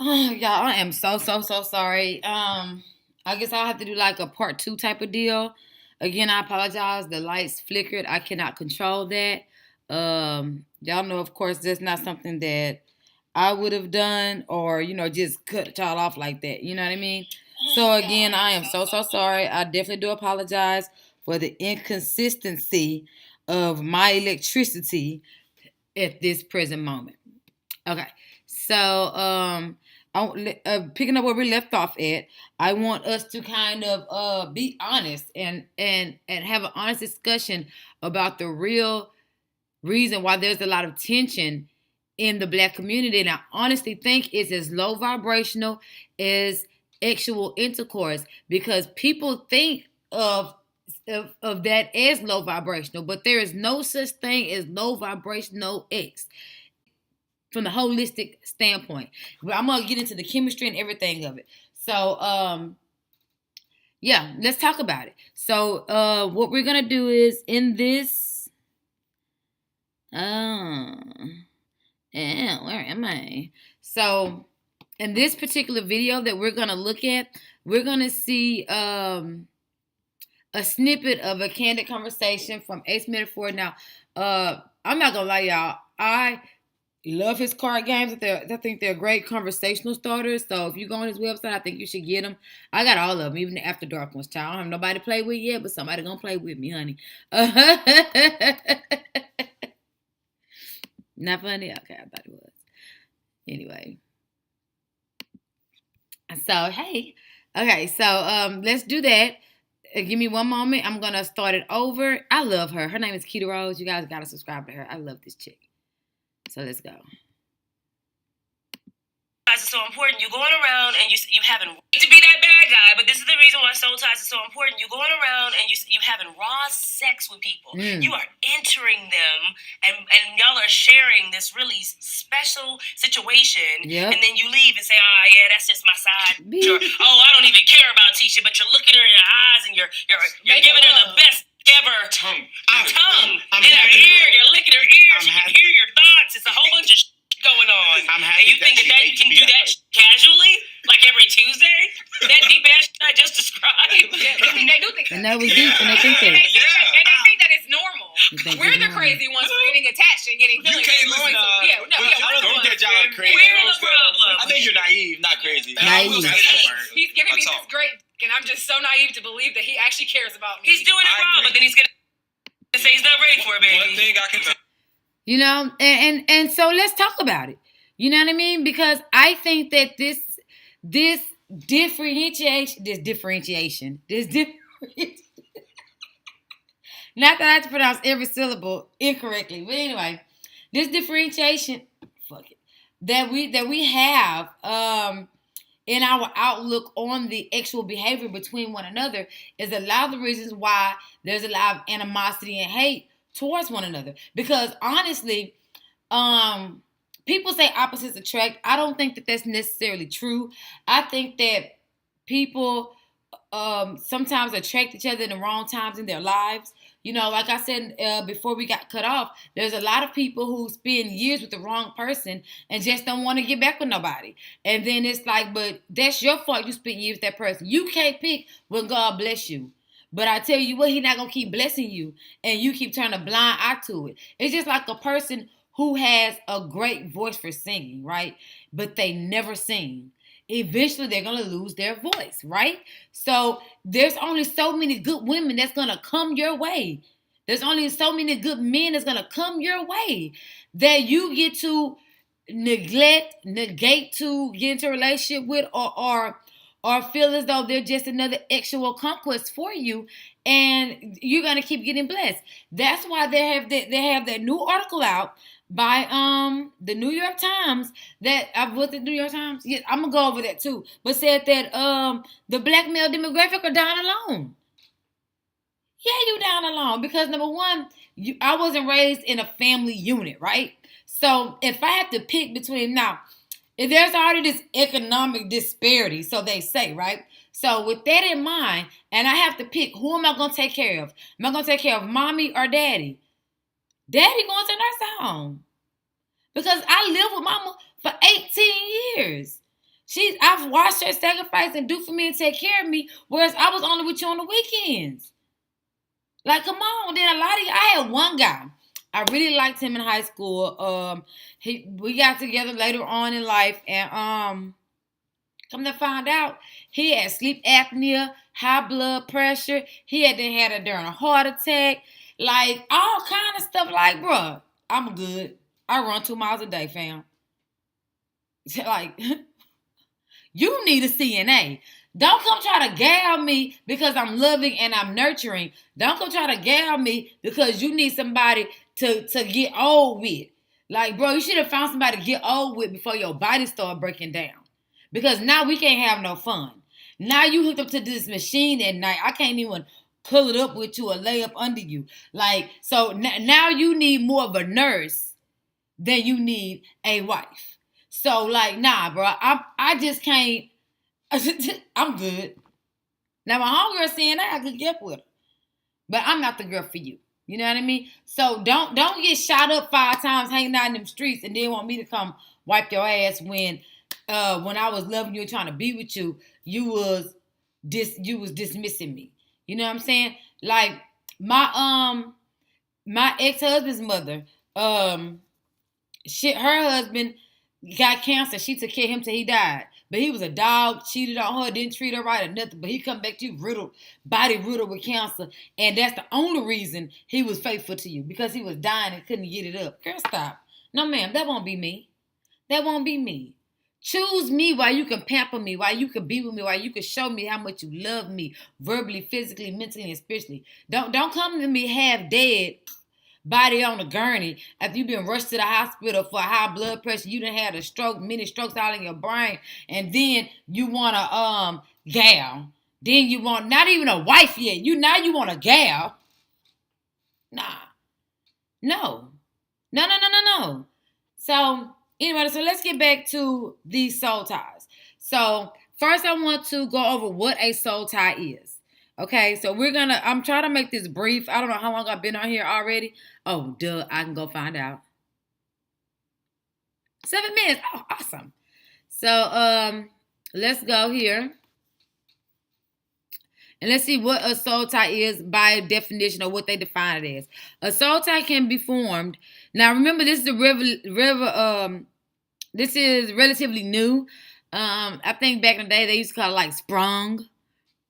Oh, y'all, I am so sorry. I guess I'll have to do like a part 2 type of deal. Again, I apologize. The lights flickered. I cannot control that. Y'all know, of course, that's not something that I would have done, or just cut y'all off like that. You know what I mean? So again, I am so sorry. I definitely do apologize for the inconsistency of my electricity at this present moment. Okay, so picking up where we left off at, I want us to kind of be honest and have an honest discussion about the real reason why there's a lot of tension in the Black community. And I honestly think it's as low vibrational as sexual intercourse, because people think of that as low vibrational, but there is no such thing as low vibrational X from the holistic standpoint. But I'm gonna get into the chemistry and everything of it. So yeah, let's talk about it. So what we're gonna do is in this where am I? So in this particular video that we're gonna look at, we're gonna see a snippet of a candid conversation from Ace Metaphor. Now, I'm not gonna lie, y'all. I love his card games. I think they're great conversational starters. So if you go on his website, I think you should get them. I got all of them, even the After Dark ones. Child, I don't have nobody to play with yet, but somebody gonna play with me, honey. Not funny? Okay, I thought it was. Anyway. So, hey. Okay, so let's do that. Give me one moment. I'm gonna start it over. I love her. Her name is Keita Rose. You guys gotta subscribe to her. I love this chick. So let's go. Ties are so important. You're going around and you having to be that bad guy, but this is the reason why soul ties are so important. You're going around and you having raw sex with people. You are entering them, and y'all are sharing this really special situation. And then you leave and say, "Oh yeah, that's just my side." Oh, I don't even care about Tisha, but you're looking her in her eyes and you're giving her the best ever tongue in her ear. You're licking her ears. You can hear your thoughts. It's a whole bunch of going on. And you think that you can do that casually, like every Tuesday? That deep ass shit I just described. Yeah, they do think that. And that was deep, and they think that. And they think that it's normal. We're the crazy ones for getting attached and getting feelings. You can't listen. Don't get y'all crazy. We're the problem. I think you're naive, not crazy. Naive. He's giving me this great, and I'm just so naive to believe that he actually cares about me. He's doing it wrong, but then he's gonna say he's not ready for it, baby. One thing I can tell. And so let's talk about it. You know what I mean? Because I think that this differentiation, not that I have to pronounce every syllable incorrectly, but anyway, this differentiation, that we have in our outlook on the actual behavior between one another is a lot of the reasons why there's a lot of animosity and hate towards one another. Because honestly, people say opposites attract. I don't think that that's necessarily true. I think that people sometimes attract each other in the wrong times in their lives. Like I said before we got cut off, there's a lot of people who spend years with the wrong person and just don't want to get back with nobody. And then it's like, but that's your fault. You spent years with that person. You can't pick when God bless you. But I tell you what, He's not going to keep blessing you, and you keep turning a blind eye to it. It's just like a person who has a great voice for singing, right? But they never sing. Eventually, they're going to lose their voice, right? So there's only so many good women that's going to come your way. There's only so many good men that's going to come your way that you get to negate to get into a relationship with, or feel as though they're just another actual conquest for you, and you're gonna keep getting blessed. That's why they have that new article out by the New York Times that was the New York Times. Yeah, I'm gonna go over that too. But said that the black male demographic are down alone. Yeah, you down alone because number one, I wasn't raised in a family unit, right? So if I have to pick between now. There's already this economic disparity, so they say, right? So with that in mind, and I have to pick, who am I going to take care of? Am I going to take care of mommy or daddy? Daddy going to nursing home. Because I lived with mama for 18 years. I've watched her sacrifice and do for me and take care of me, whereas I was only with you on the weekends. Like, come on. Then a lot of you, I had one guy. I really liked him in high school. We got together later on in life, and come to find out, he had sleep apnea, high blood pressure. He had it during a heart attack, like all kind of stuff. Like, bruh, I'm good. I run 2 miles a day, fam. Like, you need a CNA. Don't come try to gal me because I'm loving and I'm nurturing. Don't come try to gal me because you need somebody to get old with. Like, bro, you should have found somebody to get old with before your body started breaking down. Because now we can't have no fun. Now you hooked up to this machine at night. I can't even pull it up with you or lay up under you. Like, so now you need more of a nurse than you need a wife. So, like, nah, bro, I just can't. I'm good. Now, my homegirl saying I could get with her. But I'm not the girl for you. You know what I mean? So, don't get shot up 5 times hanging out in them streets and then want me to come wipe your ass when I was loving you and trying to be with you, you was dismissing me. You know what I'm saying? Like, my ex-husband's mother, her husband got cancer. She took care of him till he died. But he was a dog, cheated on her, didn't treat her right or nothing. But he come back to you body riddled with cancer. And that's the only reason he was faithful to you. Because he was dying and couldn't get it up. Girl, stop. No, ma'am, that won't be me. That won't be me. Choose me while you can pamper me, while you can be with me, while you can show me how much you love me, verbally, physically, mentally, and spiritually. Don't come to me half dead, body on a gurney, after you've been rushed to the hospital for high blood pressure, you done had a stroke, many strokes all in your brain, and then you want a gal. Then you want not even a wife yet. Now you want a gal. Nah. No. No. So anyway, so let's get back to these soul ties. So first I want to go over what a soul tie is. Okay, so I'm trying to make this brief. I don't know how long I've been on here already. Oh, duh, I can go find out. 7 minutes. Oh, awesome. So let's go here. And let's see what a soul tie is by definition or what they define it as. A soul tie can be formed. Now remember, this is this is relatively new. I think back in the day they used to call it like sprung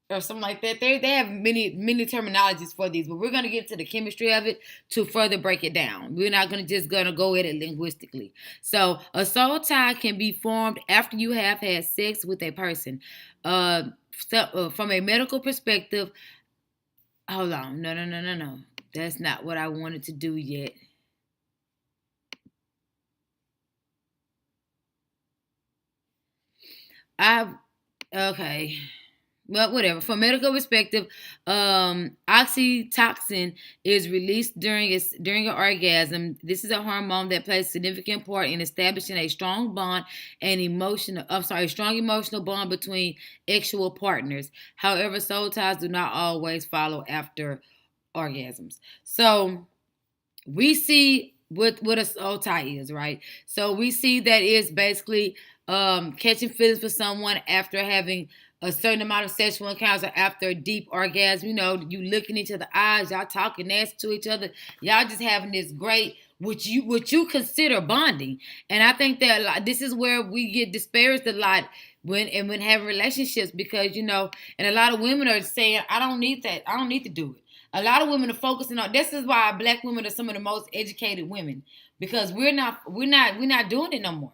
or something like that. They have many terminologies for these, but we're gonna get to the chemistry of it to further break it down. We're not gonna go at it linguistically. So a soul tie can be formed after you have had sex with a person. From a medical perspective, hold on, no. That's not what I wanted to do yet. Okay. Well, whatever. From a medical perspective, oxytocin is released during an orgasm. This is a hormone that plays a significant part in establishing a strong bond and strong emotional bond between sexual partners. However, soul ties do not always follow after orgasms. So we see what a soul tie is, right? So we see that it's basically catching feelings for someone after having a certain amount of sexual encounters after a deep orgasm. You know, you look in each other's eyes, y'all talking nasty to each other, y'all just having this great, what you consider bonding. And I think that this is where we get disparaged a lot when having relationships, because and a lot of women are saying, I don't need that, I don't need to do it. A lot of women are focusing on, this is why Black women are some of the most educated women, because we're not doing it no more.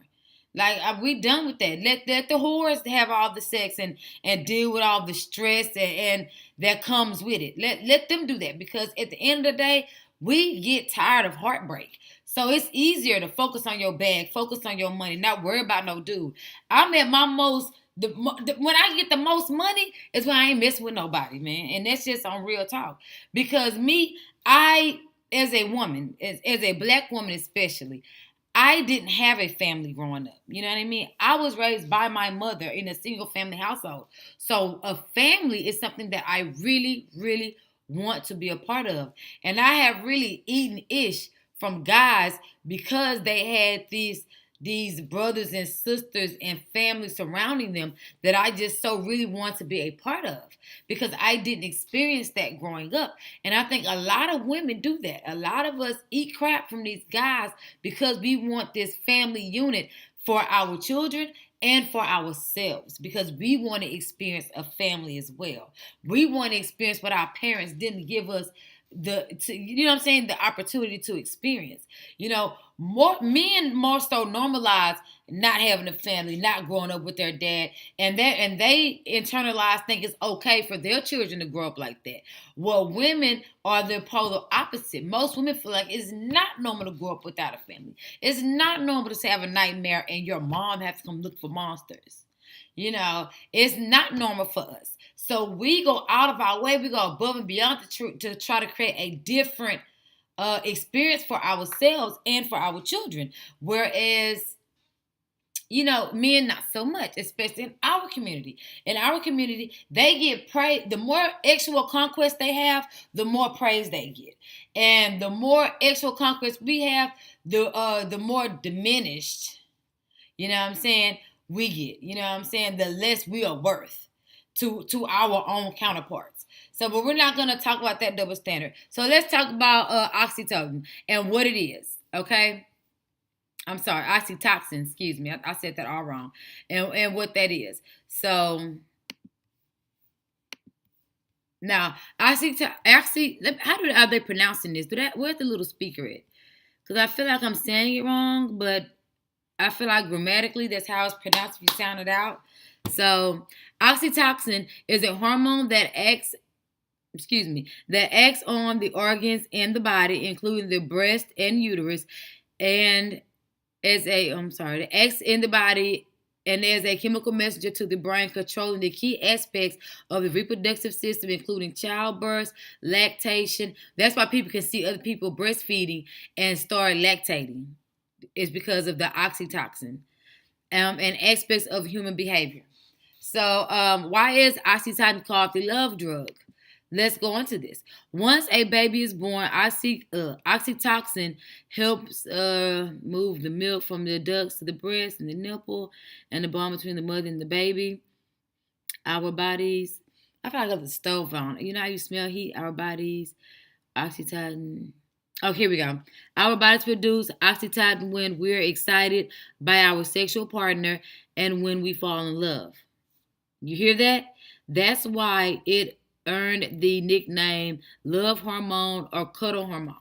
Like, we done with that. Let the whores have all the sex and deal with all the stress and that comes with it. Let them do that, because at the end of the day, we get tired of heartbreak. So it's easier to focus on your bag, focus on your money, not worry about no dude. I'm at my most, when I get the most money is when I ain't messing with nobody, man. And that's just on real talk. Because as a woman, as a Black woman especially, I didn't have a family growing up. You know what I mean? I was raised by my mother in a single family household. So a family is something that I really, really want to be a part of. And I have really eaten ish from guys because they had these these brothers and sisters and family surrounding them that I just so really want to be a part of, because I didn't experience that growing up. And I think a lot of women do that. A lot of us eat crap from these guys because we want this family unit for our children and for ourselves, because we want to experience a family as well. We want to experience what our parents didn't give us you know what I'm saying, the opportunity to experience. You know, more so normalize not having a family, not growing up with their dad, and they internalize, think it's okay for their children to grow up like that. Well, women are the polar opposite. Most women feel like it's not normal to grow up without a family. It's not normal to have a nightmare and your mom has to come look for monsters. You know, it's not normal for us. So we go out of our way, we go above and beyond the truth to try to create a different experience for ourselves and for our children. Whereas, you know, men not so much, especially in our community. In our community, they get praise. The more actual conquest they have, the more praise they get. And the more actual conquest we have, the more diminished, you know what I'm saying, we get. You know what I'm saying? The less we are worth to our own counterparts. So, but we're not going to talk about that double standard. So let's talk about oxytocin and what it is, okay? I'm sorry, oxytocin, excuse me. I said that all wrong. And what that is. So, now, how are they pronouncing this? Where's the little speaker at? Because I feel like I'm saying it wrong, but I feel like grammatically that's how it's pronounced if you sound it out. So, oxytocin is a hormone that acts on the organs in the body, including the breast and uterus, and that acts in the body and as a chemical messenger to the brain, controlling the key aspects of the reproductive system, including childbirth, lactation. That's why people can see other people breastfeeding and start lactating. It's because of the oxytocin and aspects of human behavior. So why is oxytocin called the love drug? Let's go into this. Once a baby is born, oxytocin helps move the milk from the ducts to the breast and the nipple and the bond between the mother and the baby. Our bodies, I feel like I got the stove on. You know how you smell heat? Our bodies, oxytocin. Oh, here we go. Our bodies produce oxytocin when we're excited by our sexual partner and when we fall in love. You hear that? That's why it earned the nickname love hormone or cuddle hormone.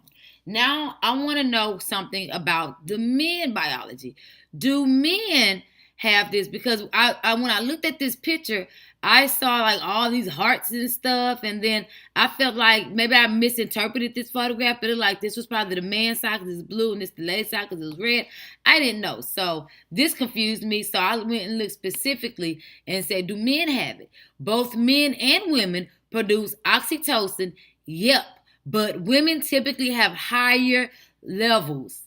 Now, I want to know something about the men biology. Do men have this? Because when I looked at this picture, I saw like all these hearts and stuff, and then I felt like maybe I misinterpreted this photograph, but it like this was probably the man's side because it's blue and this the lady's side because it was red. I didn't know. So this confused me. So I went and looked specifically and said, do men have it? Both men and women produce oxytocin. Yep. But women typically have higher levels.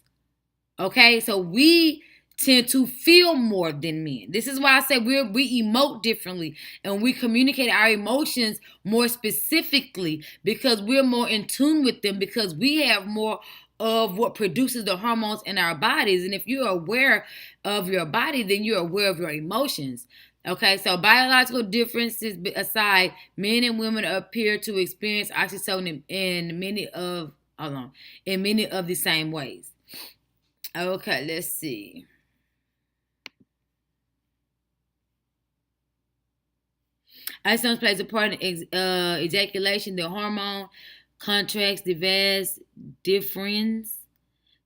Okay? So we tend to feel more than men. This is why I say we emote differently and we communicate our emotions more specifically because we're more in tune with them, because we have more of what produces the hormones in our bodies. And if you're aware of your body, then you're aware of your emotions. Okay, so biological differences aside, men and women appear to experience oxytocin in many of the same ways. Okay, let's see. Oxytocin plays a part in ejaculation. The hormone contracts the vas deferens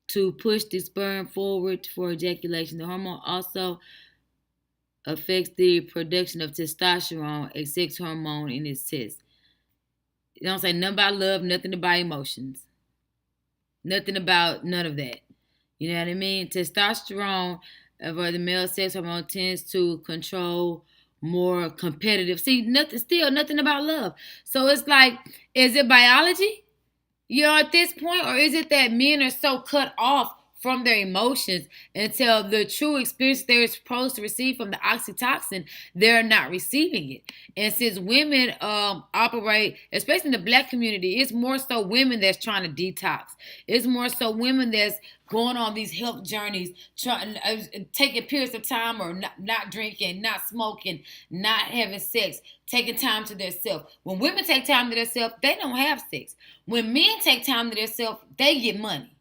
to push the sperm forward for ejaculation. The hormone also affects the production of testosterone, a sex hormone in its test. It don't say nothing about love, nothing about emotions. Nothing about none of that. You know what I mean? Testosterone, or the male sex hormone, tends to control more competitive. See, nothing about love. So it's like, is it biology? You know, at this point, or is it that men are so cut off from their emotions until the true experience they're supposed to receive from the oxytocin, they're not receiving it. And since women operate, especially in the Black community, it's more so women that's trying to detox. It's more so women that's going on these health journeys, trying taking periods of time or not drinking, not smoking, not having sex, taking time to themselves. When women take time to themselves, they don't have sex. When men take time to themselves, they get money,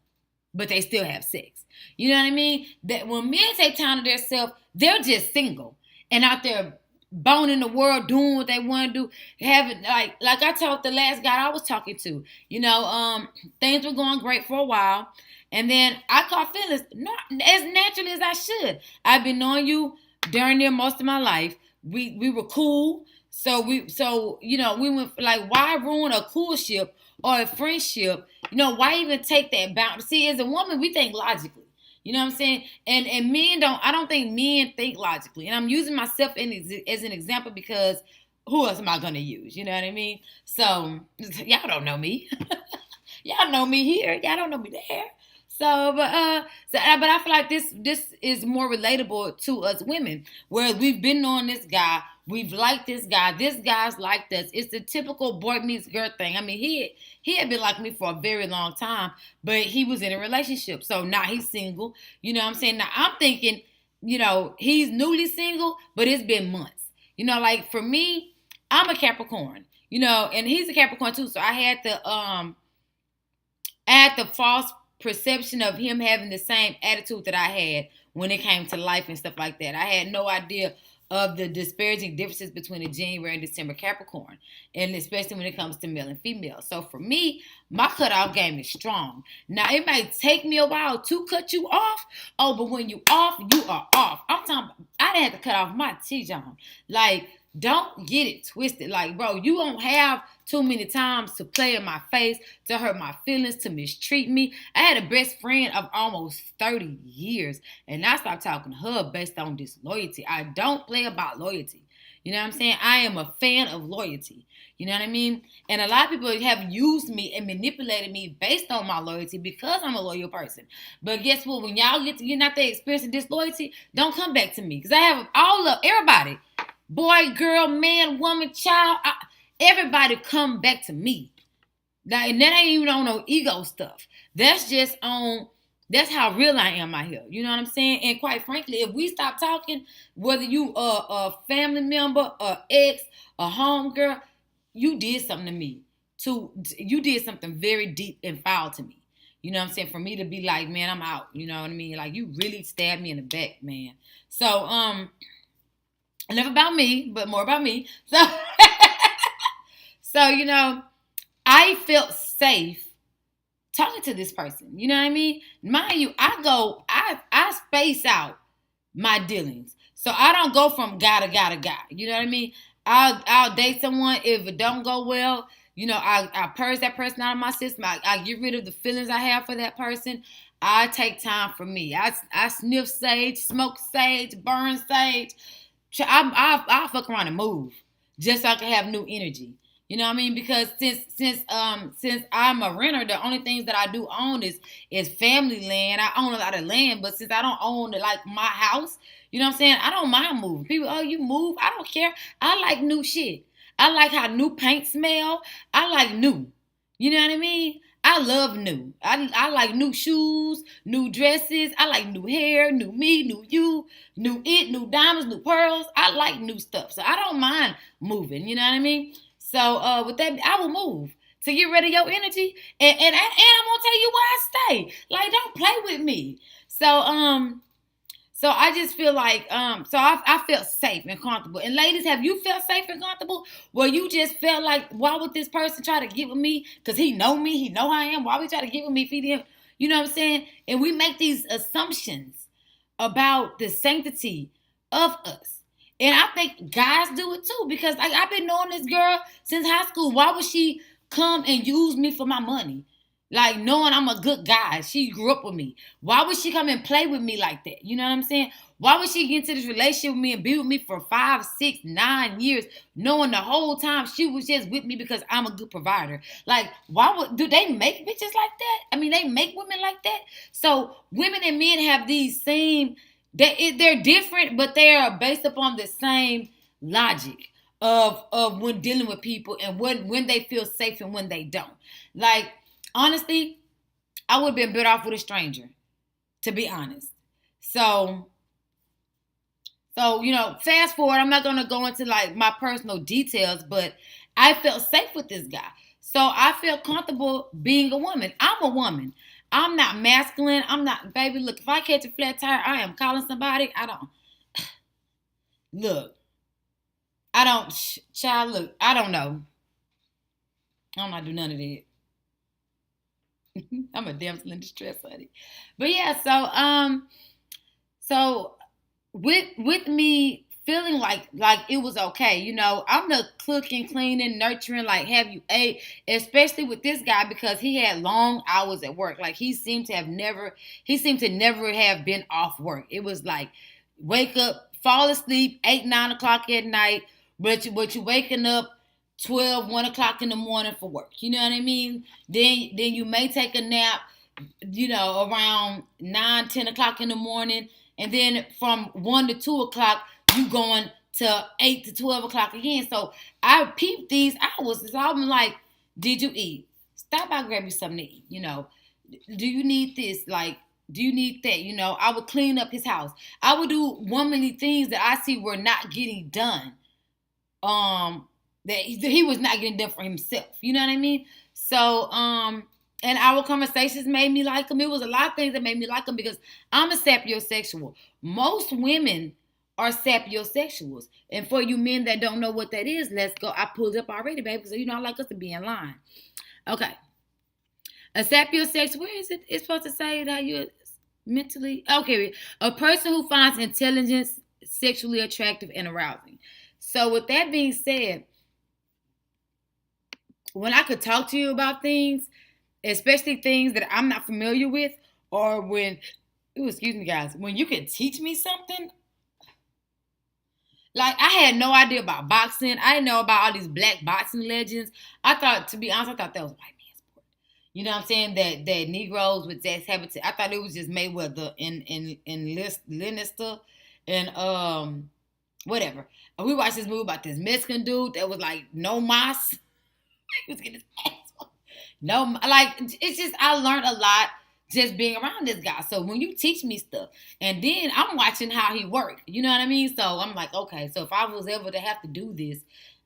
but they still have sex. You know what I mean? That when men take time to themselves, they're just single and out there boning the world, doing what they want to do, having like I told the last guy I was talking to, things were going great for a while, and then I caught feelings not as naturally as I should. I've been knowing you darn near most of my life. We were cool, so we went like, why ruin a coolship or a friendship? Why even take that boundary? See, as a woman, we think logically. You know what I'm saying? And men I don't think men think logically. And I'm using myself as an example because who else am I going to use? You know what I mean? So, y'all don't know me. Y'all know me here. Y'all don't know me there. So, but I feel like this is more relatable to us women, where we've been knowing this guy, we've liked this guy's liked us. It's the typical boy meets girl thing. I mean, he had been like me for a very long time, but he was in a relationship, so now he's single. You know what I'm saying? Now I'm thinking, he's newly single, but it's been months. Like for me, I'm a Capricorn, and he's a Capricorn too, so I had the false perception of him having the same attitude that I had when it came to life and stuff like that. I had no idea of the disparaging differences between a January and December Capricorn, and especially when it comes to male and female. So for me, my cutoff game is strong. Now, it might take me a while to cut you off. Oh, but when you off, you are off. I'm talking about, I didn't have to cut off my T-John. Like, don't get it twisted. Like, bro, you won't have too many times to play in my face, to hurt my feelings, to mistreat me. I had a best friend of almost 30 years, and I stopped talking to her based on disloyalty. I don't play about loyalty. You know what I'm saying? I am a fan of loyalty. You know what I mean? And a lot of people have used me and manipulated me based on my loyalty because I'm a loyal person. But guess what? When y'all get not there experiencing disloyalty, don't come back to me. Because I have everybody. Boy, girl, man, woman, child. Everybody come back to me. And that ain't even on no ego stuff. That's how real I am out here. You know what I'm saying? And quite frankly, if we stop talking, whether you a family member, a ex, a homegirl, you did something to me. You did something very deep and foul to me. You know what I'm saying? For me to be like, man, I'm out. You know what I mean? Like, you really stabbed me in the back, man. So, enough about me, but more about me. So, I felt safe talking to this person. You know what I mean? Mind you, I space out my dealings. So I don't go from guy to guy to guy. You know what I mean? I'll date someone. If it don't go well, I purge that person out of my system. I get rid of the feelings I have for that person. I take time for me. I sniff sage, smoke sage, burn sage. I'll fuck around and move just so I can have new energy. You know what I mean? Because since I'm a renter, the only things that I do own is family land. I own a lot of land, but since I don't own like my house, you know what I'm saying? I don't mind moving. People, oh, you move? I don't care. I like new shit. I like how new paint smell. I like new. You know what I mean? I love new. I like new shoes, new dresses. I like new hair, new me, new you, new diamonds, new pearls. I like new stuff. So I don't mind moving. You know what I mean? So with that, I will move to get rid of your energy, and I'm gonna tell you where I stay. Like, don't play with me. So I just feel like so I felt safe and comfortable. And ladies, have you felt safe and comfortable? Well, you just felt like, why would this person try to get with me? Because he know me, he know I am. Why would he try to get with me? Feed him. You know what I'm saying? And we make these assumptions about the sanctity of us. And I think guys do it too, because I've been knowing this girl since high school. Why would she come and use me for my money? Like, knowing I'm a good guy. She grew up with me. Why would she come and play with me like that? You know what I'm saying? Why would she get into this relationship with me and be with me for 5, 6, 9 years, knowing the whole time she was just with me because I'm a good provider? Like, do they make bitches like that? I mean, they make women like that. So women and men have these same, they're different, but they are based upon the same logic of when dealing with people and when they feel safe and when they don't. Like, honestly, I would have been better off with a stranger, to be honest. So, fast forward, I'm not going to go into like my personal details, but I felt safe with this guy. So I felt comfortable being a woman. I'm a woman. I'm not masculine. I'm not, baby, look, if I catch a flat tire, I am calling somebody. Look, I don't know. I'm not do none of that. I'm a damsel in distress, honey. But yeah, so with me feeling like it was okay, I'm the cooking, cleaning, nurturing, like, have you ate, especially with this guy because he had long hours at work. Like, he seemed to never have been off work. It was like wake up, fall asleep 8, 9 o'clock at night, but you waking up 12, 1 o'clock in the morning for work. You know what I mean? Then you may take a nap, around 9, 10 o'clock in the morning. And then from 1 to 2 o'clock, you going to 8 to 12 o'clock again. So I peeped these hours. So I'm like, did you eat? Stop by, grab you something to eat. Do you need this? Like, do you need that? I would clean up his house. I would do womanly things that I see were not getting done. That he was not getting done for himself. You know what I mean? So, and our conversations made me like him. It was a lot of things that made me like him because I'm a sapiosexual. Most women are sapiosexuals. And for you men that don't know what that is, let's go. I pulled up already, baby, because I like us to be in line. Okay. A sapiosexual, where is it? It's supposed to say that you mentally. Okay. A person who finds intelligence sexually attractive and arousing. So with that being said, when I could talk to you about things, especially things that I'm not familiar with, or when you can teach me something. Like, I had no idea about boxing. I didn't know about all these black boxing legends. To be honest, I thought that was white man's sport. You know what I'm saying? That Negroes with that habitat. I thought it was just Mayweather and Lannister and whatever. And we watched this movie about this Mexican dude that was like no mas. He was getting his ass. No, like, it's just, I learned a lot just being around this guy. So when you teach me stuff, and then I'm watching how he worked, you know what I mean? So I'm like, okay, so if I was ever to have to do this,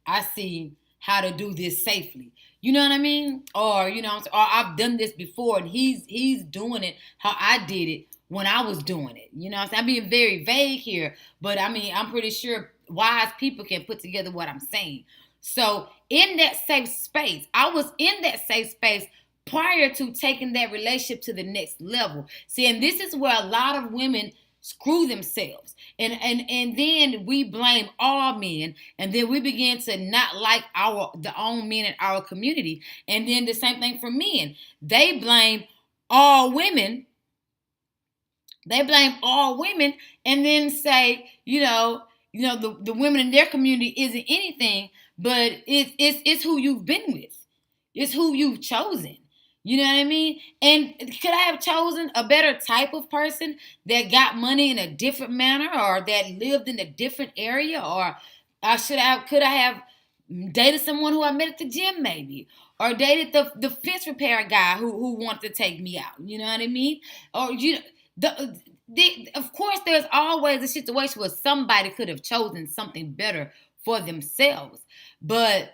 I see how to do this safely. You know what I mean? Or, or I've done this before, and he's doing it how I did it when I was doing it. You know what I'm saying? I'm being very vague here, but I mean, I'm pretty sure wise people can put together what I'm saying. So in that safe space, I was in that safe space prior to taking that relationship to the next level. See, and this is where a lot of women screw themselves. And then we blame all men, and then we begin to not like the own men in our community. And then the same thing for men. They blame all women. And then say, the women in their community isn't anything. But it's who you've been with. It's who you've chosen. You know what I mean? And could I have chosen a better type of person that got money in a different manner, or that lived in a different area? Or could I have dated someone who I met at the gym maybe? Or dated the fence repair guy who wanted to take me out? You know what I mean? Or, of course, there's always a situation where somebody could have chosen something better for themselves. But,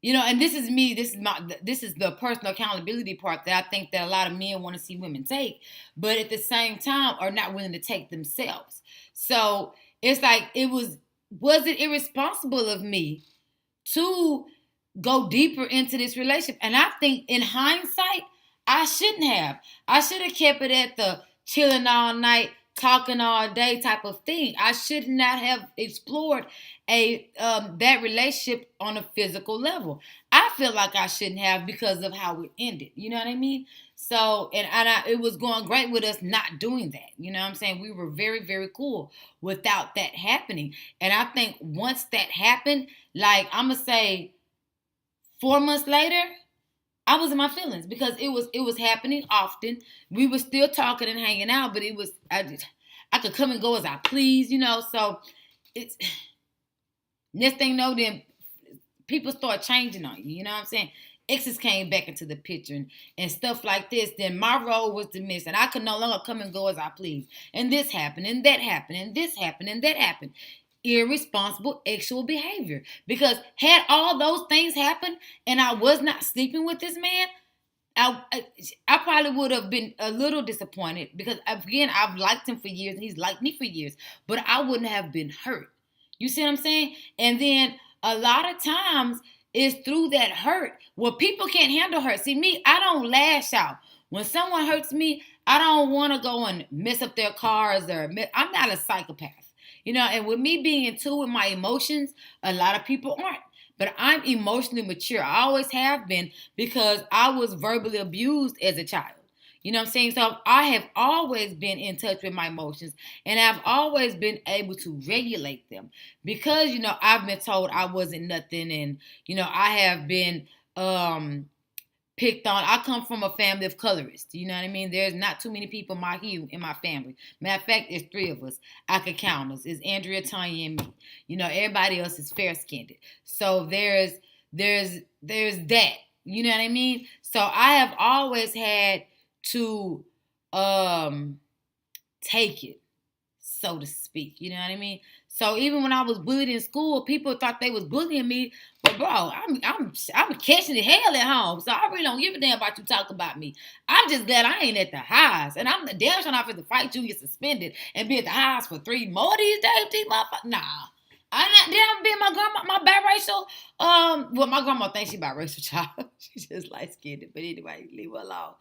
and this is me, this is the personal accountability part that I think that a lot of men want to see women take, but at the same time are not willing to take themselves. So it's like, was it irresponsible of me to go deeper into this relationship? And I think in hindsight, I shouldn't have. I should have kept it at the chilling all night, talking all day type of thing. I should not have explored that relationship on a physical level. I feel like I shouldn't have because of how it ended. You know what I mean? So, it was going great with us not doing that. You know what I'm saying? We were very, very cool without that happening. And I think once that happened, like I'm going to say 4 months later, I was in my feelings because it was happening often. We were still talking and hanging out, but I could come and go as I please, you know. So it's next thing you know, then people start changing on you. You know what I'm saying? Exes came back into the picture and stuff like this. Then my role was diminished, and I could no longer come and go as I please. And this happened, and that happened, and this happened, and that happened. Irresponsible sexual behavior. Because had all those things happened and I was not sleeping with this man, I probably would have been a little disappointed because, again, I've liked him for years and he's liked me for years, but I wouldn't have been hurt. You see what I'm saying? And then a lot of times it's through that hurt. Well, people can't handle hurt. See, me, I don't lash out. When someone hurts me, I don't want to go and mess up their cars I'm not a psychopath. You know, and with me being in tune with my emotions, a lot of people aren't. But I'm emotionally mature. I always have been because I was verbally abused as a child. You know what I'm saying? So I have always been in touch with my emotions and I've always been able to regulate them because, you know, I've been told I wasn't nothing and, you know, I have been picked on. I come from a family of colorists. You know what I mean? There's not too many people my hue in my family. Matter of fact, there's 3 of us. I could count us. It's Andrea, Tanya, and me. You know, everybody else is fair-skinned. So there's that. You know what I mean? So I have always had to take it, so to speak. You know what I mean? So even when I was bullied in school, people thought they was bullying me. But bro, I'm catching the hell at home. So I really don't give a damn about you talking about me. I'm just glad I ain't at the highs. And I'm the damn sure not to fight you, get suspended, and be at the highs for 3 more these days, these motherfuckers. Nah. I'm not damn being my grandma, my biracial. Well, my grandma thinks she biracial child. She just light skinned. But anyway, leave her alone.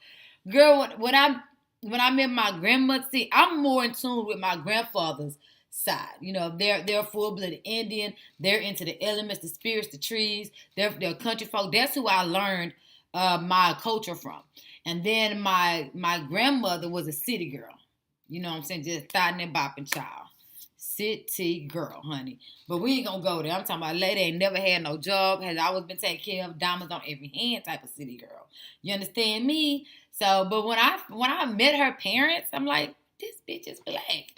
Girl, when I'm in my grandmother, see, I'm more in tune with my grandfather's side. You know, they're full-blooded Indian. They're into the elements, the spirits, the trees. They're country folk. That's who I learned my culture from. And then my grandmother was a city girl. You know what I'm saying? Just thotting and bopping child. City girl, honey. But we ain't gonna go there. I'm talking about a lady ain't never had no job, has always been taken care of, diamonds on every hand type of city girl. You understand me? So, but when I met her parents, I'm like, this bitch is black.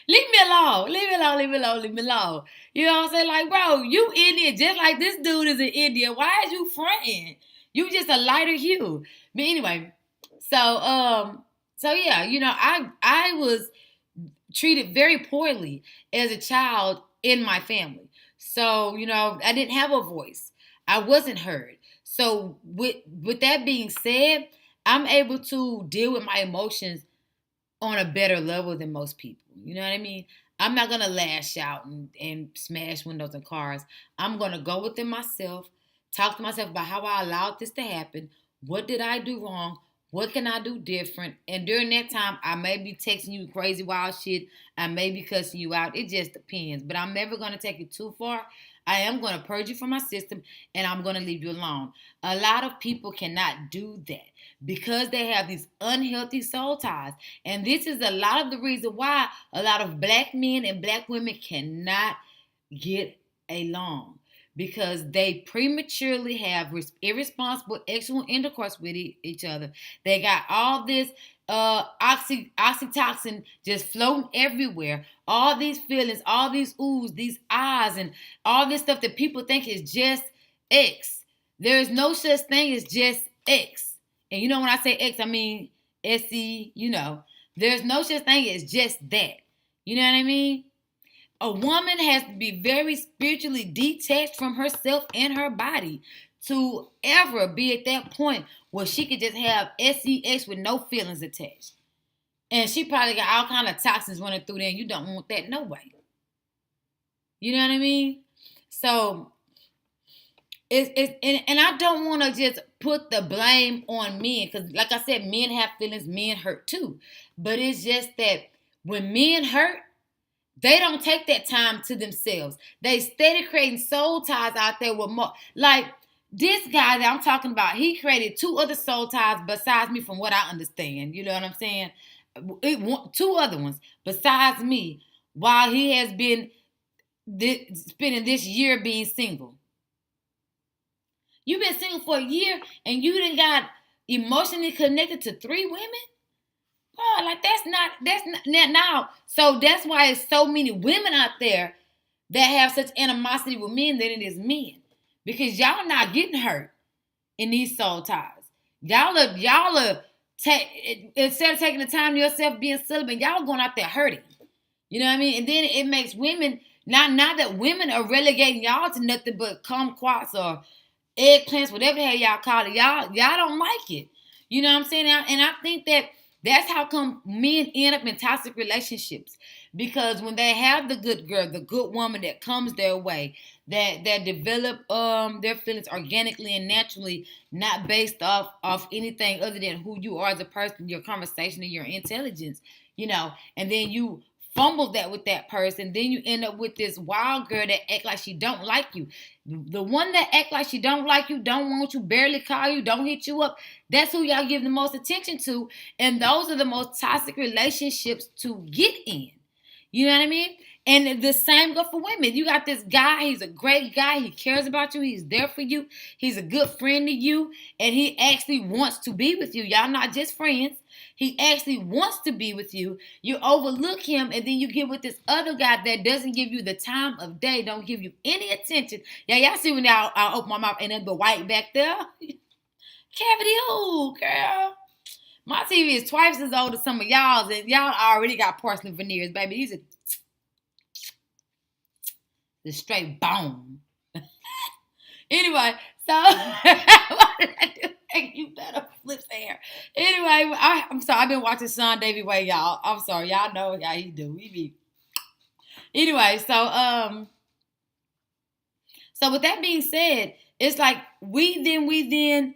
Leave me alone. Leave me alone. Leave me alone. Leave me alone. You know what I'm saying? Like, bro, you Indian just like this dude is an Indian. Why is you fronting? You just a lighter hue. But anyway, so yeah, you know, I was treated very poorly as a child in my family. So, you know, I didn't have a voice. I wasn't heard. So with that being said, I'm able to deal with my emotions on a better level than most people. You know what I mean? I'm not going to lash out and smash windows and cars. I'm going to go within myself, talk to myself about how I allowed this to happen. What did I do wrong? What can I do different? And during that time, I may be texting you crazy wild shit. I may be cussing you out. It just depends. But I'm never going to take it too far. I am going to purge you from my system, and I'm going to leave you alone. A lot of people cannot do that because they have these unhealthy soul ties. And this is a lot of the reason why a lot of black men and black women cannot get along. Because they prematurely have irresponsible sexual intercourse with each other. They got all this oxytocin just floating everywhere. All these feelings, all these oohs, these ahs, and all this stuff that people think is just X. There is no such thing as just X. And you know when I say X, I mean S-E, you know. There's no such thing as just that. You know what I mean? A woman has to be very spiritually detached from herself and her body to ever be at that point where she could just have sex with no feelings attached. And she probably got all kind of toxins running through there, and you don't want that no way. You know what I mean? So, and I don't want to just put the blame on men, because like I said, men have feelings, men hurt too. But it's just that when men hurt, They don't take that time to themselves. They steady creating soul ties out there with more. Like this guy that I'm talking about, he created 2 other soul ties besides me from what I understand. You know what I'm saying? 2 other ones besides me while he has been spending this year being single. You've been single for a year and you done got emotionally connected to 3 women? Oh, like that's not now. So that's why it's so many women out there that have such animosity with men than it is men. Because y'all not getting hurt in these soul ties. Y'all are instead of taking the time to yourself being celibate, y'all going out there hurting. You know what I mean? And then it makes women, now that women are relegating y'all to nothing but kumquats or eggplants, whatever the hell y'all call it, y'all don't like it. You know what I'm saying? And I think that's how come men end up in toxic relationships. Because when they have the good girl, the good woman that comes their way, that develop their feelings organically and naturally, not based off anything other than who you are as a person, your conversation and your intelligence, you know, and then you fumble that with that person, then you end up with this wild girl that act like she don't like you. The one that act like she don't like you, don't want you, barely call you, don't hit you up, that's who y'all give the most attention to. And those are the most toxic relationships to get in. You know what I mean? And the same goes for women. You got this guy, he's a great guy, he cares about you, he's there for you, he's a good friend to you, and he actually wants to be with you. Y'all not just friends. He actually wants to be with you. You overlook him, and then you get with this other guy that doesn't give you the time of day, don't give you any attention. Yeah, y'all see when I open my mouth and then the white back there? Cavity, ooh, girl. My TV is twice as old as some of y'all's, and y'all already got porcelain veneers, baby. These are the straight bone. Anyway, so what did I do? Hey, you better flip hair. Anyway, I'm sorry. I've been watching Sean Davy Way, y'all. I'm sorry. Y'all know how he do. He be. Anyway, so with that being said, it's like we then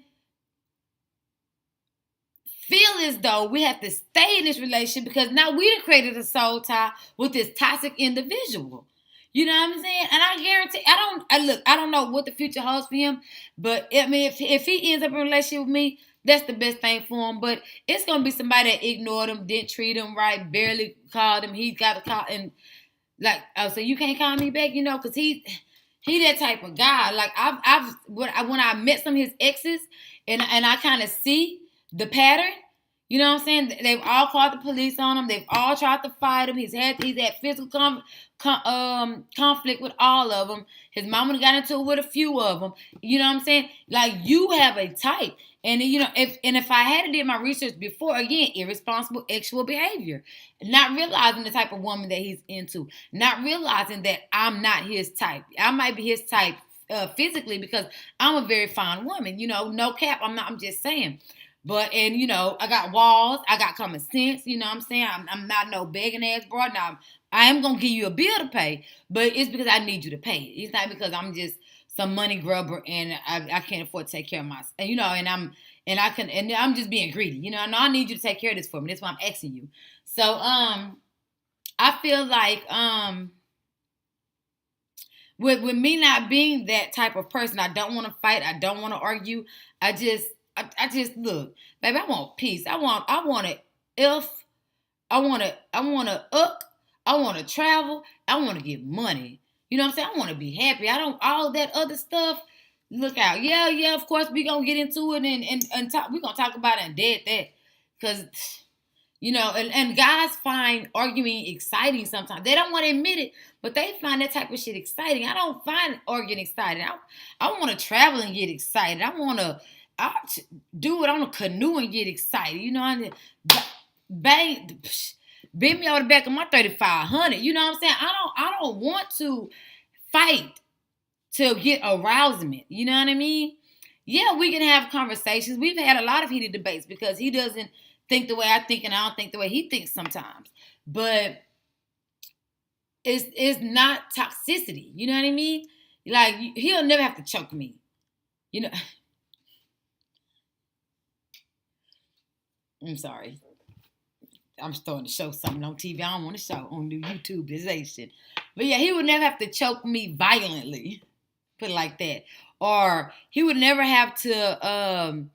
feel as though we have to stay in this relationship because now we done created a soul tie with this toxic individual. You know what I'm saying? And I guarantee, I don't know what the future holds for him, but I mean, if he ends up in a relationship with me, that's the best thing for him. But it's going to be somebody that ignored him, didn't treat him right, barely called him. He got a call and like, oh, so you can't call me back, you know, because he that type of guy. Like when I met some of his exes and I kind of see the pattern. You know what I'm saying? They've all called the police on him. They've all tried to fight him. He's had physical conflict with all of them. His mama got into it with a few of them. You know what I'm saying? Like, you have a type. And, you know, if I had to do my research before, again, irresponsible sexual behavior. Not realizing the type of woman that he's into. Not realizing that I'm not his type. I might be his type physically because I'm a very fine woman. You know, no cap. I'm just saying. But, and, you know, I got walls. I got common sense. You know what I'm saying? I'm not no begging ass broad. Now, I am going to give you a bill to pay. But it's because I need you to pay it. It's not because I'm just some money grubber and I can't afford to take care of myself. And, you know, and I'm just being greedy. You know, I need you to take care of this for me. That's why I'm asking you. So, I feel like, with me not being that type of person, I don't want to fight. I don't want to argue. I just look, baby, I want peace. I want to I want to travel. I want to get money. You know what I'm saying? I want to be happy. I don't, all that other stuff. Look out. Yeah, of course, we're going to get into it and talk, we're going to talk about it and dead that. Because, you know, and guys find arguing exciting sometimes. They don't want to admit it, but they find that type of shit exciting. I don't find arguing exciting. I want to travel and get excited. I want to do it on a canoe and get excited. You know, I bang, bend me over the back of my 3500. You know what I'm saying? I don't want to fight to get arousement. You know what I mean? Yeah, we can have conversations. We've had a lot of heated debates because he doesn't think the way I think and I don't think the way he thinks sometimes. But it's not toxicity. You know what I mean? Like, he'll never have to choke me. You know. I'm sorry. I'm starting to show something on TV I don't want to show on the YouTubeization. But yeah, he would never have to choke me violently. Put it like that. Or he would never have to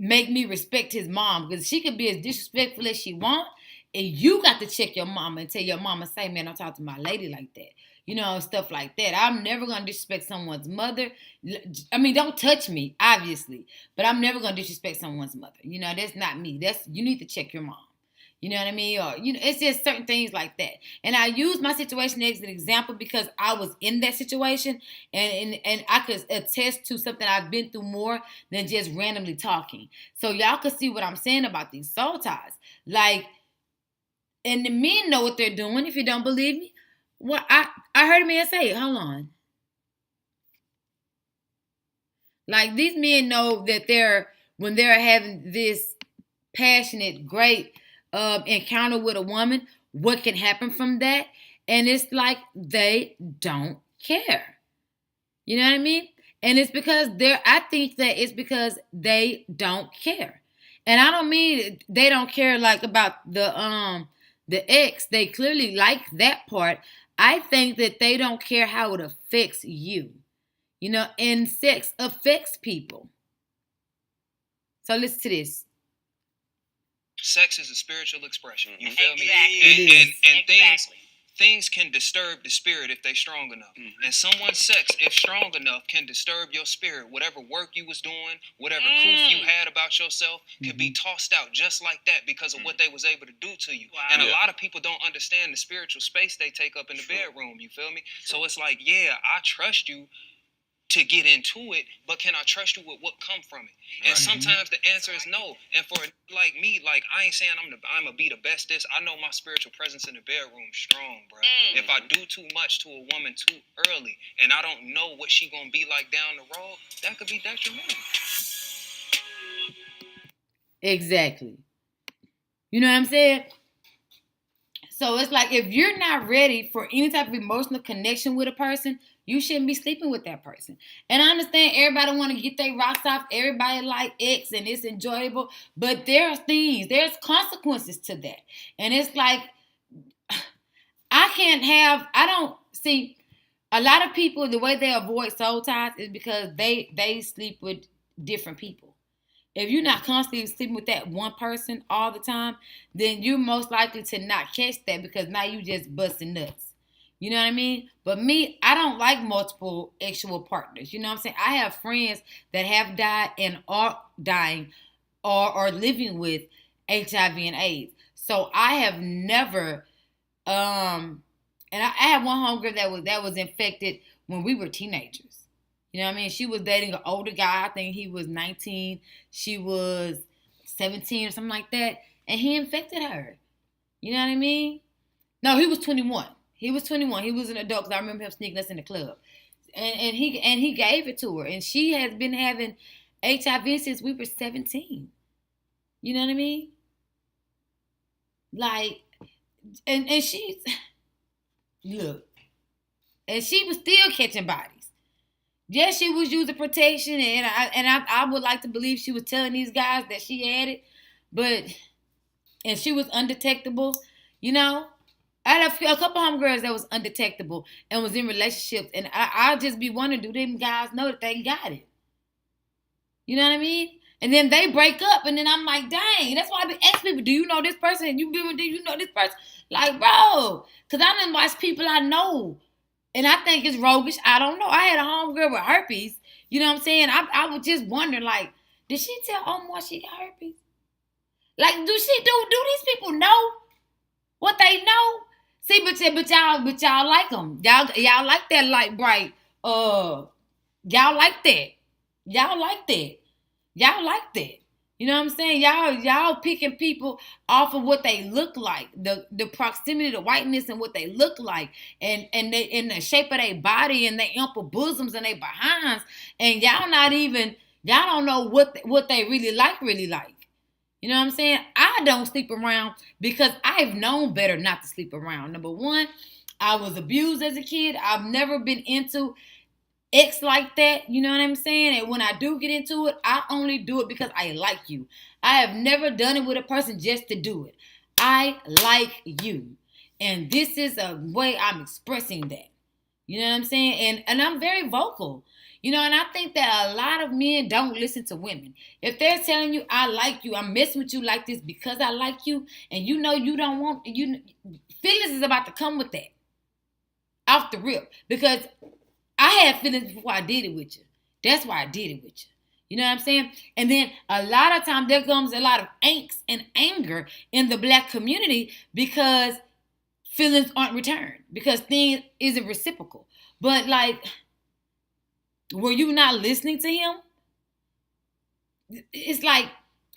make me respect his mom, because she could be as disrespectful as she want, and you got to check your mama and tell your mama, say, man, don't talk to my lady like that. You know, stuff like that. I'm never going to disrespect someone's mother. I mean, don't touch me, obviously, but I'm never going to disrespect someone's mother. You know, that's not me. You need to check your mom. You know what I mean? Or, you know, it's just certain things like that. And I use my situation as an example because I was in that situation, and I could attest to something I've been through more than just randomly talking. So y'all can see what I'm saying about these soul ties. Like, and the men know what they're doing. If you don't believe me, well, I heard a man say, hold on. Like, these men know that when they're having this passionate, great encounter with a woman, what can happen from that, and it's like they don't care. You know what I mean? And it's because I think that it's because they don't care. And I don't mean they don't care like about the ex. They clearly like that part. I think that they don't care how it affects you. You know, and sex affects people. So listen to this. Sex is a spiritual expression. You feel Exactly. me? And Exactly. things can disturb the spirit if they're strong enough. Mm-hmm. And someone's sex, if strong enough, can disturb your spirit. Whatever work you was doing, whatever proof you had about yourself, could be tossed out just like that because of what they was able to do to you. Wow. And a lot of people don't understand the spiritual space they take up in the bedroom. You feel me? So it's like, yeah, I trust you to get into it, but can I trust you with what come from it? And sometimes the answer is no. And for like me, like, I ain't saying I'm gonna be the bestest. I know my spiritual presence in the bedroom strong, bro. If I do too much to a woman too early, and I don't know what she gonna be like down the road, that could be detrimental. Exactly. You know what I'm saying? So it's like, if you're not ready for any type of emotional connection with a person, you shouldn't be sleeping with that person. And I understand everybody want to get their rocks off. Everybody like X and it's enjoyable. But there's consequences to that. And it's like, I don't see a lot of people, the way they avoid soul ties is because they sleep with different people. If you're not constantly sleeping with that one person all the time, then you're most likely to not catch that, because now you just busting nuts. You know what I mean? But me, I don't like multiple sexual partners. You know what I'm saying? I have friends that have died and are dying or are living with HIV and AIDS. So I have never, and I had one homegirl that was infected when we were teenagers. You know what I mean? She was dating an older guy. I think he was 19. She was 17 or something like that. And he infected her. You know what I mean? No, he was 21. He was 21. He was an adult, because I remember him sneaking us in the club. And he gave it to her. And she has been having HIV since we were 17. You know what I mean? Like, and she's, look, and she was still catching bodies. Yes, she was using protection, and I would like to believe she was telling these guys that she had it, and she was undetectable, you know. I had a couple homegirls that was undetectable and was in relationships, and I'll just be wondering, do them guys know that they got it? You know what I mean? And then they break up, and then I'm like, dang, that's why I be asking people, do you know this person? And you know this person? Like, bro, because I done watch people I know. And I think it's roguish. I don't know. I had a homegirl with herpes. You know what I'm saying? I was just wondering, like, did she tell Omar she got herpes? Like, do these people know what they know? See, but y'all like them. Y'all like that light bright. Y'all like that. Y'all like that. Y'all like that. You know what I'm saying? Y'all picking people off of what they look like, the proximity to whiteness and what they look like, and they in the shape of their body and their ample bosoms and their behinds, and y'all don't know what they really like. You know what I'm saying? I don't sleep around because I've known better not to sleep around. Number one, I was abused as a kid. I've never been into ex like that, you know what I'm saying? And when I do get into it, I only do it because I like you. I have never done it with a person just to do it. I like you. And this is a way I'm expressing that. You know what I'm saying? And I'm very vocal. You know, and I think that a lot of men don't listen to women. If they're telling you, I like you, I'm messing with you like this because I like you, and you know you don't want, feelings is about to come with that. Off the rip. Because I had feelings before I did it with you. That's why I did it with you. You know what I'm saying? And then a lot of times there comes a lot of angst and anger in the Black community because feelings aren't returned. Because things isn't reciprocal. But like, were you not listening to him? It's like,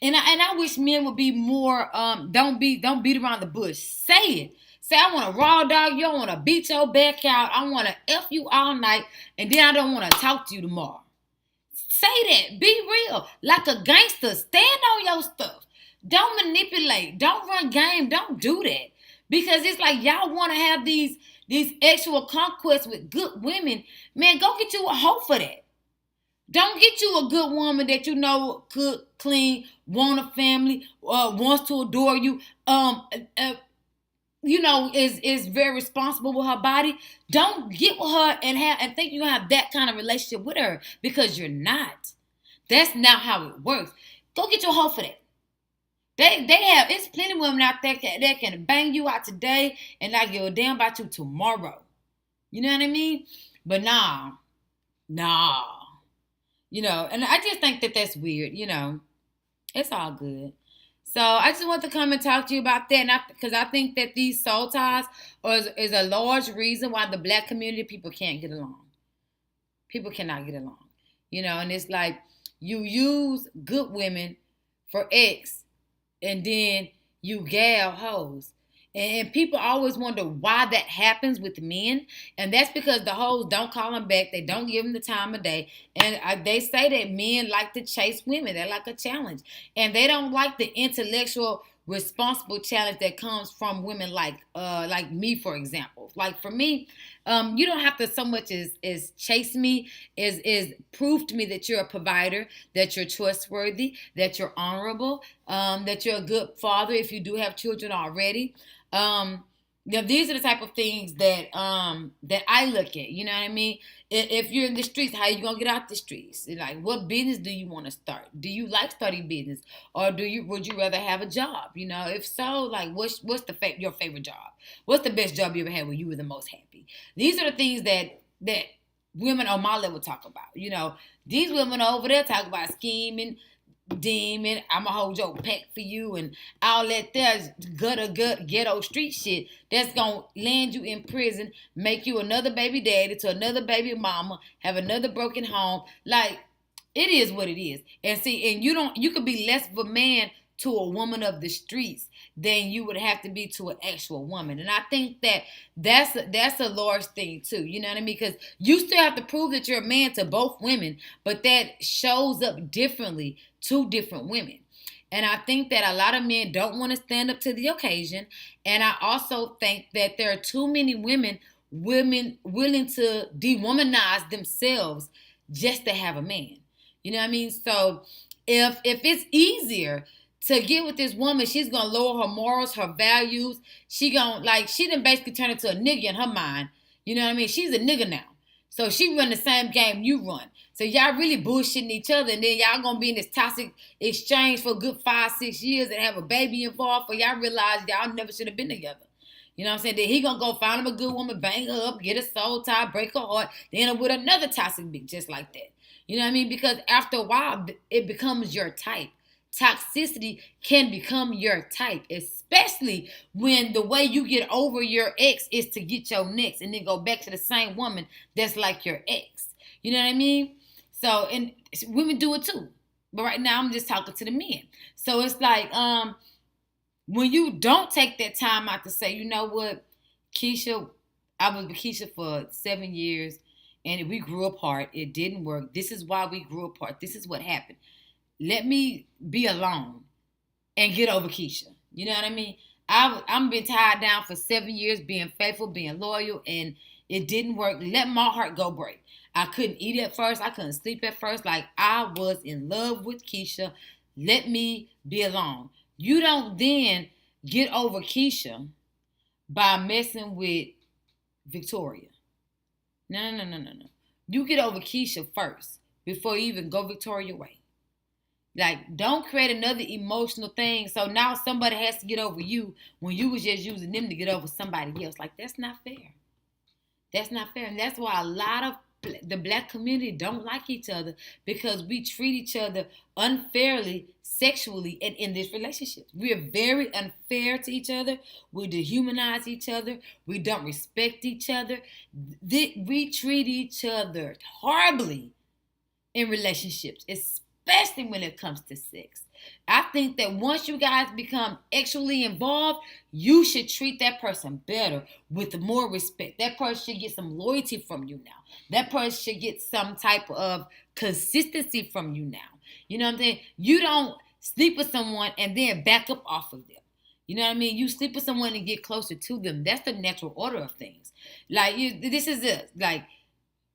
and I wish men would be more, don't beat around the bush. Say it. Say, I want to raw dog you. I want to beat your back out. I want to F you all night. And then I don't want to talk to you tomorrow. Say that. Be real. Like a gangster. Stand on your stuff. Don't manipulate. Don't run game. Don't do that. Because it's like y'all want to have these sexual conquests with good women. Man, go get you a hoe for that. Don't get you a good woman that you know cook, clean, want a family, wants to adore you, is very responsible with her body. Don't get with her and think you're gonna have that kind of relationship with her, because you're not. That's not how it works. Go get your hoe for that. It's plenty of women out there that can bang you out today and not give a damn about you tomorrow. You know what I mean? But nah. You know, and I just think that that's weird, you know. It's all good. So I just want to come and talk to you about that, because I think that these soul ties is a large reason why the Black community people can't get along. People cannot get along. You know, and it's like you use good women for X, and then you gal hoes. And people always wonder why that happens with men. And that's because the hoes don't call them back. They don't give them the time of day. And they say that men like to chase women. They like a challenge. And they don't like the intellectual, responsible challenge that comes from women like me, for example. Like for me, you don't have to so much as chase me, is prove to me that you're a provider, that you're trustworthy, that you're honorable, that you're a good father if you do have children already. These are the type of things that I look at. You know what I mean? If you're in the streets, how you gonna get out the streets? Like, what business do you want to start? Do you like starting business, or would you rather have a job? You know, if so, like, what's your favorite job? What's the best job you ever had where you were the most happy? These are the things that women on my level talk about. You know, these women over there talk about scheming, demon, I'm gonna hold your pack for you, and all that there's ghetto street shit that's gonna land you in prison, make you another baby daddy to another baby mama, have another broken home. Like, it is what it is. And see, and you could be less of a man to a woman of the streets than you would have to be to an actual woman. And I think that's a large thing too. You know what I mean? Because you still have to prove that you're a man to both women, but that shows up differently to different women. And I think that a lot of men don't want to stand up to the occasion. And I also think that there are too many women willing to de-womanize themselves just to have a man. You know what I mean? So if it's easier to get with this woman, she's gonna lower her morals, her values. She done basically turn into a nigga in her mind. You know what I mean? She's a nigga now. So she run the same game you run. So y'all really bullshitting each other, and then y'all gonna be in this toxic exchange for a good 5-6 years and have a baby involved, for y'all realize y'all never should have been together. You know what I'm saying? Then he gonna go find him a good woman, bang her up, get a soul tie, break her heart, then end up with another toxic bitch just like that. You know what I mean? Because after a while, it becomes your type. Toxicity can become your type, especially when the way you get over your ex is to get your next and then go back to the same woman that's like your ex. You know what I mean? So, and women do it too. But right now I'm just talking to the men. So it's like, when you don't take that time out to say, you know what, Keisha, I was with Keisha for 7 years and we grew apart. It didn't work. This is why we grew apart. This is what happened. Let me be alone and get over Keisha. You know what I mean? I'm been tied down for 7 years, being faithful, being loyal, and it didn't work. Let my heart go break. I couldn't eat at first. I couldn't sleep at first. Like, I was in love with Keisha. Let me be alone. You don't then get over Keisha by messing with Victoria. No. You get over Keisha first before you even go Victoria way. Like, don't create another emotional thing. So now somebody has to get over you when you was just using them to get over somebody else. Like, that's not fair. That's not fair. And that's why a lot of the Black community don't like each other, because we treat each other unfairly sexually and in this relationship. We are very unfair to each other. We dehumanize each other. We don't respect each other. We treat each other horribly in relationships, especially when it comes to sex. I think that once you guys become sexually involved, you should treat that person better with more respect. That person should get some loyalty from you now. That person should get some type of consistency from you now. You know what I'm saying? You don't sleep with someone and then back up off of them. You know what I mean? You sleep with someone and get closer to them. That's the natural order of things. Like, this is it. Like,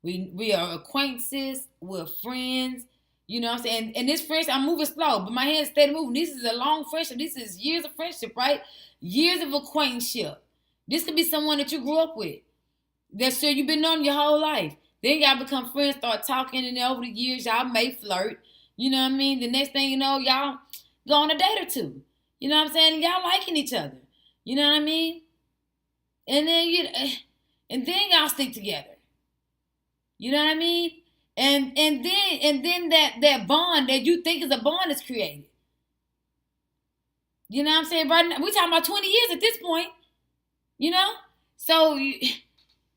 we are acquaintances, we're friends. You know what I'm saying? And this friendship, I'm moving slow, but my hands steady moving. This is a long friendship. This is years of friendship, right? Years of acquaintanceship. This could be someone that you grew up with. That's sure you've been knowing your whole life. Then y'all become friends, start talking, and over the years, y'all may flirt. You know what I mean? The next thing you know, y'all go on a date or two. You know what I'm saying? Y'all liking each other. You know what I mean? And then y'all stick together. You know what I mean? And then that bond that you think is a bond is created. You know what I'm saying? Right now, we're talking about 20 years at this point. You know? So,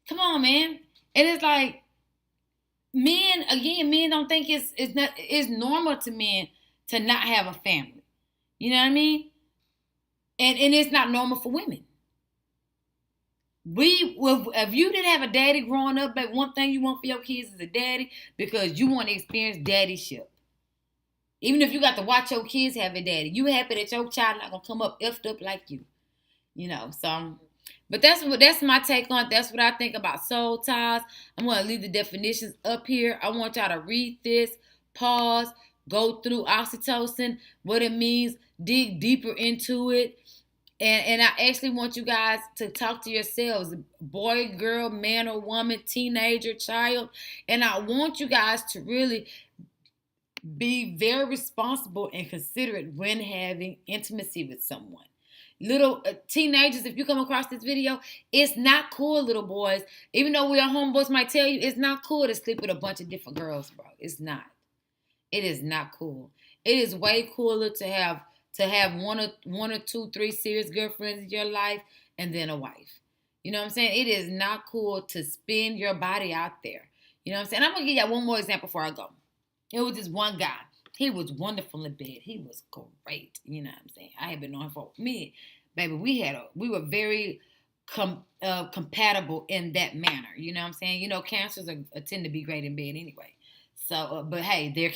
come on, man. And it's like, men don't think it's normal to men to not have a family. You know what I mean? And it's not normal for women. If you didn't have a daddy growing up, but one thing you want for your kids is a daddy, because you want to experience daddyship. Even if you got to watch your kids have a daddy, you happy that your child not gonna come up effed up like you. You know, so. But that's my take on it. That's what I think about soul ties. I'm gonna leave the definitions up here. I want y'all to read this, pause, go through oxytocin, what it means, dig deeper into it. And I actually want you guys to talk to yourselves, boy, girl, man or woman, teenager, child. And I want you guys to really be very responsible and considerate when having intimacy with someone. Little teenagers, if you come across this video, it's not cool, little boys. Even though our homeboys might tell you, it's not cool to sleep with a bunch of different girls, bro. It's not. It is not cool. It is way cooler to have one or two, three serious girlfriends in your life and then a wife. You know what I'm saying? It is not cool to spin your body out there. You know what I'm saying? I'm going to give y'all one more example before I go. It was this one guy. He was wonderful in bed. He was great. You know what I'm saying? I had been knowing for me. Baby, we were very compatible in that manner. You know what I'm saying? You know, cancers tend to be great in bed anyway. So, but hey, they're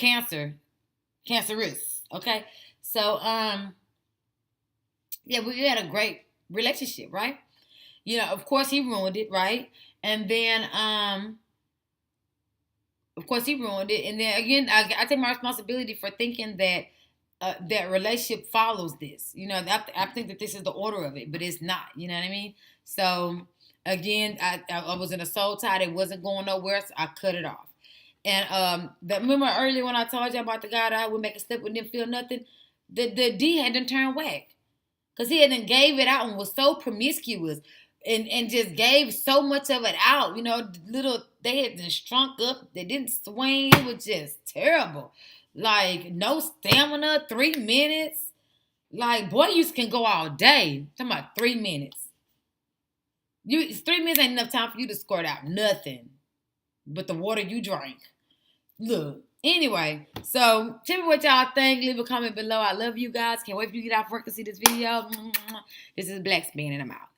cancerous. Okay? So, yeah, we had a great relationship, right? You know, of course he ruined it, right? And then, of course he ruined it. And then again, I take my responsibility for thinking that that relationship follows this. You know, I think that this is the order of it, but it's not. You know what I mean? So again, I was in a soul tie that wasn't going nowhere, so I cut it off. And remember earlier when I told you about the guy that I would make a step and didn't feel nothing? The D hadn't turned whack. Because he hadn't gave it out and was so promiscuous and just gave so much of it out. You know, they had just shrunk up. They didn't swing. It was just terrible. Like, no stamina, 3 minutes. Like, boy, you can go all day. I'm talking about 3 minutes. 3 minutes ain't enough time for you to squirt out nothing but the water you drank. Look. Anyway, so tell me what y'all think. Leave a comment below. I love you guys. Can't wait for you to get off work to see this video. This is Blackspan and I'm out.